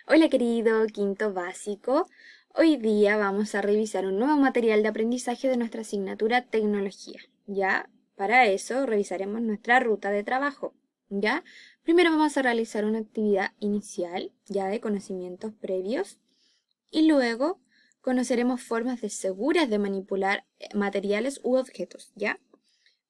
Hola querido quinto básico, hoy día vamos a revisar un nuevo material de aprendizaje de nuestra asignatura Tecnología. Ya, para eso revisaremos nuestra ruta de trabajo. Ya, primero vamos a realizar una actividad inicial, ya de conocimientos previos, y luego conoceremos formas seguras de manipular materiales u objetos, ¿ya?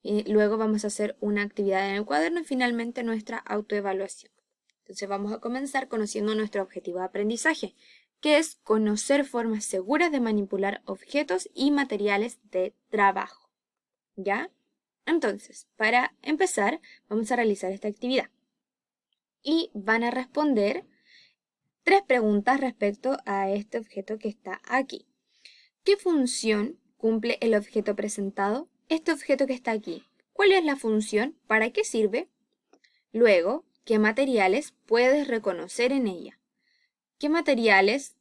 Y luego vamos a hacer una actividad en el cuaderno y finalmente nuestra autoevaluación. Entonces vamos a comenzar conociendo nuestro objetivo de aprendizaje, que es conocer formas seguras de manipular objetos y materiales de trabajo. ¿Ya? Entonces, para empezar, vamos a realizar esta actividad. Y van a responder 3 preguntas respecto a este objeto que está aquí. ¿Qué función cumple el objeto presentado? Este objeto que está aquí. ¿Cuál es la función? ¿Para qué sirve? Luego, ¿qué materiales puedes reconocer en ella? ¿Qué materiales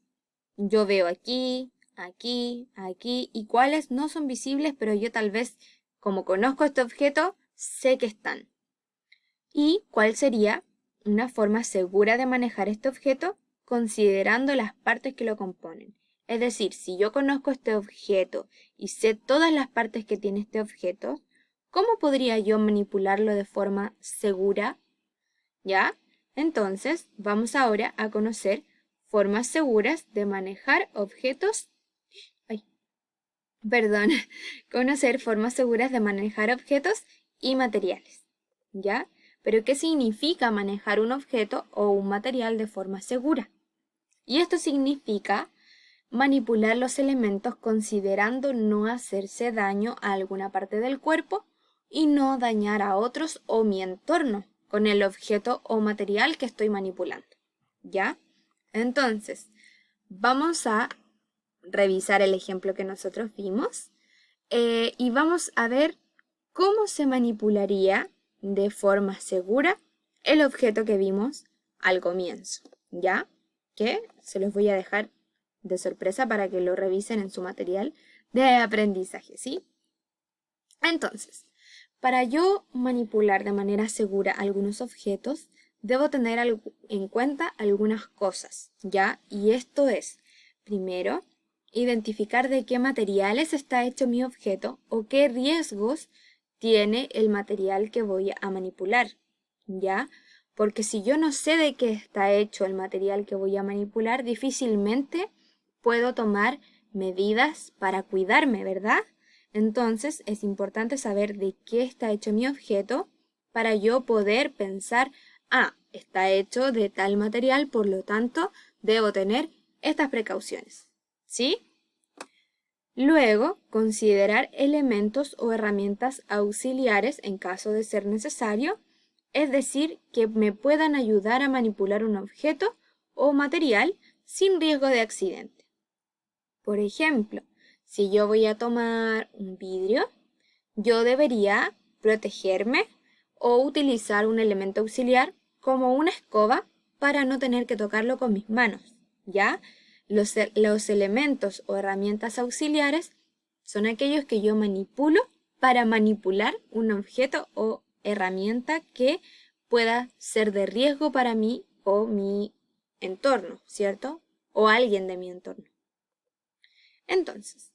yo veo aquí, aquí, aquí y cuáles no son visibles, pero yo tal vez, como conozco este objeto, sé que están? ¿Y cuál sería una forma segura de manejar este objeto considerando las partes que lo componen? Es decir, si yo conozco este objeto y sé todas las partes que tiene este objeto, ¿cómo podría yo manipularlo de forma segura? ¿Ya? Entonces, vamos ahora a conocer formas seguras de manejar objetos. Ay, perdón, conocer formas seguras de manejar objetos y materiales. ¿Ya? Pero ¿qué significa manejar un objeto o un material de forma segura? Y esto significa manipular los elementos considerando no hacerse daño a alguna parte del cuerpo y no dañar a otros o mi entorno con el objeto o material que estoy manipulando. ¿Ya? Entonces, vamos a revisar el ejemplo que nosotros vimos y vamos a ver cómo se manipularía de forma segura el objeto que vimos al comienzo. ¿Ya? Que se los voy a dejar de sorpresa para que lo revisen en su material de aprendizaje, ¿sí? Entonces, para yo manipular de manera segura algunos objetos, debo tener en cuenta algunas cosas, ¿ya? Y esto es, primero, identificar de qué materiales está hecho mi objeto o qué riesgos tiene el material que voy a manipular, ¿ya? Porque si yo no sé de qué está hecho el material que voy a manipular, difícilmente puedo tomar medidas para cuidarme, ¿verdad? Entonces es importante saber de qué está hecho mi objeto para yo poder pensar, está hecho de tal material, por lo tanto debo tener estas precauciones. ¿Sí? Luego, considerar elementos o herramientas auxiliares en caso de ser necesario, es decir, que me puedan ayudar a manipular un objeto o material sin riesgo de accidente. Por ejemplo, si yo voy a tomar un vidrio, yo debería protegerme o utilizar un elemento auxiliar como una escoba para no tener que tocarlo con mis manos, ¿ya? Los elementos o herramientas auxiliares son aquellos que yo manipulo para manipular un objeto o herramienta que pueda ser de riesgo para mí o mi entorno, ¿cierto? O alguien de mi entorno. Entonces,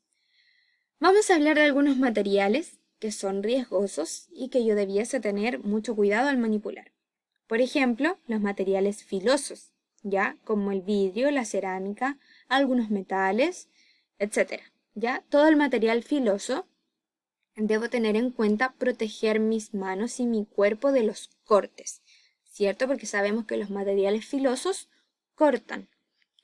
vamos a hablar de algunos materiales que son riesgosos y que yo debiese tener mucho cuidado al manipular. Por ejemplo, los materiales filosos, ya como el vidrio, la cerámica, algunos metales, etc. Ya todo el material filoso debo tener en cuenta proteger mis manos y mi cuerpo de los cortes, ¿cierto? Porque sabemos que los materiales filosos cortan.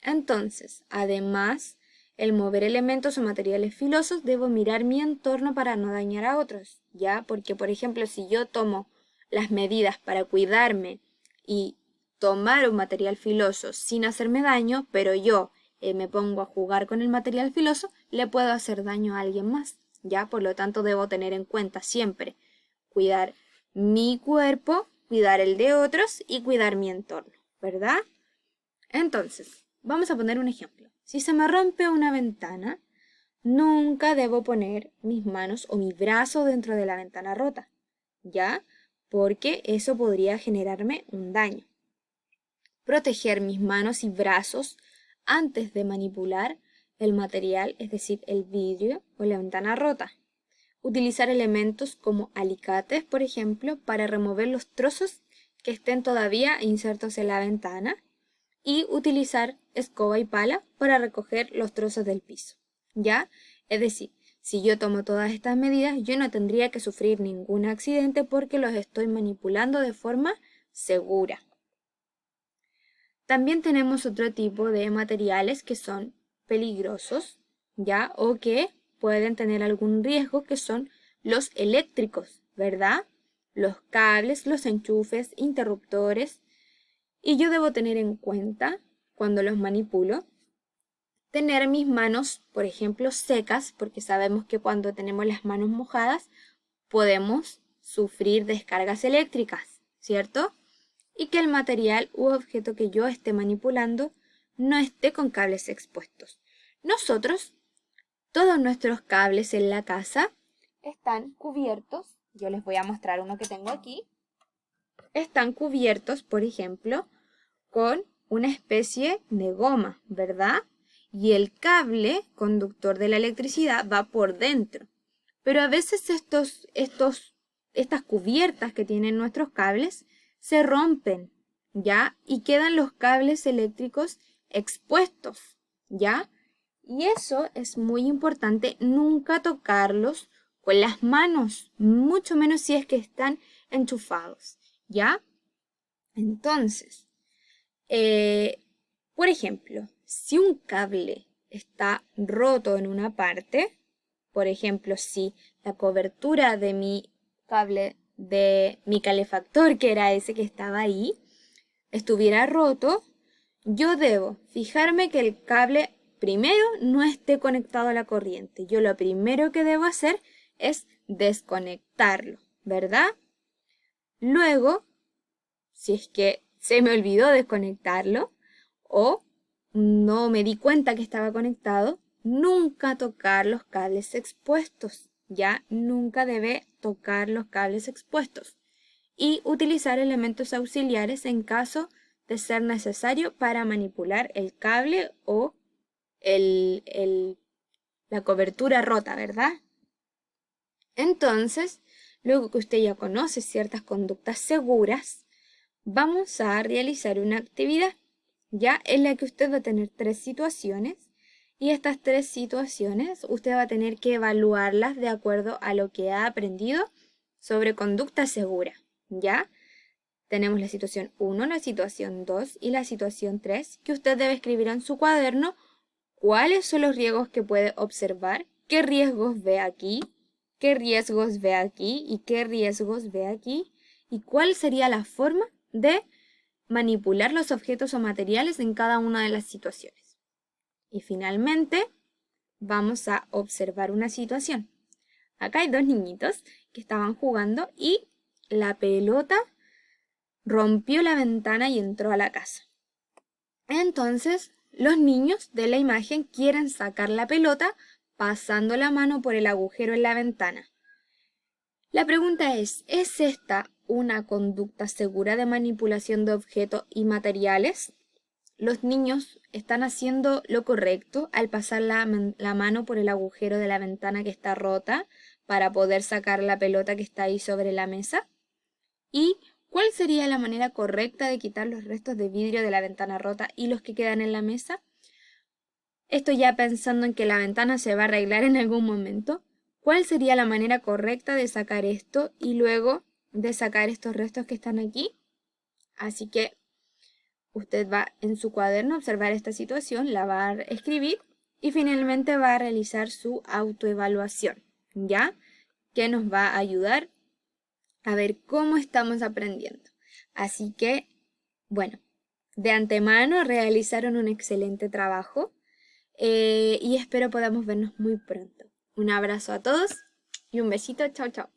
Entonces, además, el mover elementos o materiales filosos, debo mirar mi entorno para no dañar a otros, ¿ya? Porque, por ejemplo, si yo tomo las medidas para cuidarme y tomar un material filoso sin hacerme daño, pero yo me pongo a jugar con el material filoso, le puedo hacer daño a alguien más, ¿ya? Por lo tanto, debo tener en cuenta siempre cuidar mi cuerpo, cuidar el de otros y cuidar mi entorno, ¿verdad? Entonces, vamos a poner un ejemplo. Si se me rompe una ventana, nunca debo poner mis manos o mi brazo dentro de la ventana rota, ¿ya? Porque eso podría generarme un daño. proteger mis manos y brazos antes de manipular el material, es decir, el vidrio o la ventana rota. Utilizar elementos como alicates, por ejemplo, para remover los trozos que estén todavía insertos en la ventana. Y utilizar escoba y pala para recoger los trozos del piso, ¿ya? Es decir, si yo tomo todas estas medidas, yo no tendría que sufrir ningún accidente porque los estoy manipulando de forma segura. También tenemos otro tipo de materiales que son peligrosos, ¿ya? O que pueden tener algún riesgo, que son los eléctricos, ¿verdad? Los cables, los enchufes, interruptores. Y yo debo tener en cuenta, cuando los manipulo, tener mis manos, por ejemplo, secas, porque sabemos que cuando tenemos las manos mojadas podemos sufrir descargas eléctricas, ¿cierto? Y que el material u objeto que yo esté manipulando no esté con cables expuestos. Nosotros, todos nuestros cables en la casa están cubiertos. Yo les voy a mostrar uno que tengo aquí. Están cubiertos, por ejemplo, con una especie de goma, ¿verdad? Y el cable conductor de la electricidad va por dentro. Pero a veces estas cubiertas que tienen nuestros cables se rompen, ¿ya? Y quedan los cables eléctricos expuestos, ¿ya? Y eso es muy importante, nunca tocarlos con las manos, mucho menos si es que están enchufados, ¿ya? Entonces, por ejemplo, si un cable está roto en una parte, por ejemplo, si la cobertura de mi cable de mi calefactor, que era ese que estaba ahí, estuviera roto, yo debo fijarme que el cable primero no esté conectado a la corriente. Yo lo primero que debo hacer es desconectarlo, ¿verdad? Luego, si es que se me olvidó desconectarlo o no me di cuenta que estaba conectado, nunca tocar los cables expuestos, ¿ya? Nunca debe tocar los cables expuestos. Y utilizar elementos auxiliares en caso de ser necesario para manipular el cable o la cobertura rota, ¿verdad? Entonces, luego que usted ya conoce ciertas conductas seguras, vamos a realizar una actividad, ya en la que usted va a tener 3 situaciones y estas 3 situaciones usted va a tener que evaluarlas de acuerdo a lo que ha aprendido sobre conducta segura, ¿ya? Tenemos la situación 1, la situación 2 y la situación 3 que usted debe escribir en su cuaderno cuáles son los riesgos que puede observar, qué riesgos ve aquí, qué riesgos ve aquí y qué riesgos ve aquí y cuál sería la forma de manipular los objetos o materiales en cada una de las situaciones. Y finalmente, vamos a observar una situación. Acá hay 2 niñitos que estaban jugando y la pelota rompió la ventana y entró a la casa. Entonces, los niños de la imagen quieren sacar la pelota pasando la mano por el agujero en la ventana. La pregunta es esta una conducta segura de manipulación de objetos y materiales? Los niños están haciendo lo correcto al pasar la mano por el agujero de la ventana que está rota para poder sacar la pelota que está ahí sobre la mesa. ¿Y cuál sería la manera correcta de quitar los restos de vidrio de la ventana rota y los que quedan en la mesa? Esto ya pensando en que la ventana se va a arreglar en algún momento. ¿Cuál sería la manera correcta de sacar esto y luego de sacar estos restos que están aquí? Así que usted va en su cuaderno a observar esta situación, la va a escribir y finalmente va a realizar su autoevaluación, ¿ya? Que nos va a ayudar a ver cómo estamos aprendiendo. Así que, bueno, de antemano realizaron un excelente trabajo y espero podamos vernos muy pronto. Un abrazo a todos y un besito, chao, chao.